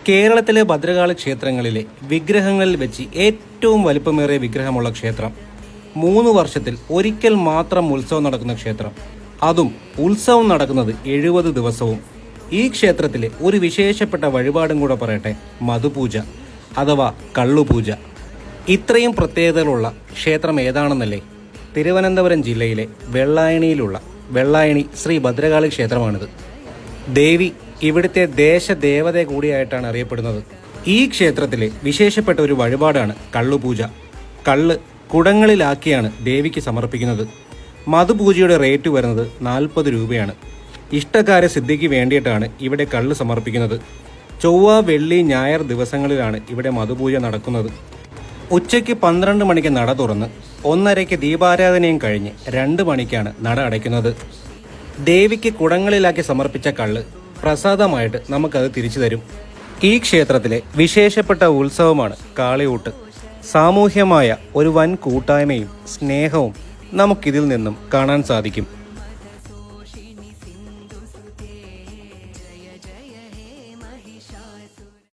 കേരളത്തിലെ ഭദ്രകാളി ക്ഷേത്രങ്ങളിലെ വിഗ്രഹങ്ങളിൽ വെച്ച് ഏറ്റവും വലിപ്പമേറിയ വിഗ്രഹമുള്ള ക്ഷേത്രം. 3 വർഷത്തിൽ ഒരിക്കൽ മാത്രം ഉത്സവം നടക്കുന്ന ക്ഷേത്രം. അതും ഉത്സവം നടക്കുന്നത് 70 ദിവസവും. ഈ ക്ഷേത്രത്തിലെ ഒരു വിശേഷപ്പെട്ട വഴിപാടും കൂടെ പറയട്ടെ, മധുപൂജ അഥവാ കള്ളുപൂജ. ഇത്രയും പ്രത്യേകതകളുള്ള ക്ഷേത്രം ഏതാണെന്നല്ലേ? തിരുവനന്തപുരം ജില്ലയിലെ വെള്ളായണിയിലുള്ള വെള്ളായണി ശ്രീ ഭദ്രകാളി ക്ഷേത്രമാണിത്. ദേവി ഇവിടുത്തെ ദേശദേവത കൂടിയായിട്ടാണ് അറിയപ്പെടുന്നത്. ഈ ക്ഷേത്രത്തിലെ വിശേഷപ്പെട്ട ഒരു വഴിപാടാണ് കള്ളുപൂജ. കള്ള് കുടങ്ങളിലാക്കിയാണ് ദേവിക്ക് സമർപ്പിക്കുന്നത്. മധുപൂജയുടെ റേറ്റ് വരുന്നത് 40 രൂപയാണ്. ഇഷ്ടകാര്യ സിദ്ധിക്ക് വേണ്ടിയിട്ടാണ് ഇവിടെ കള്ള് സമർപ്പിക്കുന്നത്. ചൊവ്വ, വെള്ളി, ഞായർ ദിവസങ്ങളിലാണ് ഇവിടെ മധുപൂജ നടക്കുന്നത്. ഉച്ചയ്ക്ക് 12 മണിക്ക് നട തുറന്ന് 1:30 ദീപാരാധനയും കഴിഞ്ഞ് 2 മണിക്കാണ് നട അടയ്ക്കുന്നത്. ദേവിക്ക് കുടങ്ങളിലാക്കി സമർപ്പിച്ച കള്ള് പ്രസാദമായിട്ട് നമുക്കത് തിരിച്ചു തരും. ഈ ക്ഷേത്രത്തിലെ വിശേഷപ്പെട്ട ഉത്സവമാണ് കാളിയൂട്ട്. സാമൂഹ്യമായ ഒരു വൻ കൂട്ടായ്മയും സ്നേഹവും നമുക്കിതിൽ നിന്നും കാണാൻ സാധിക്കും.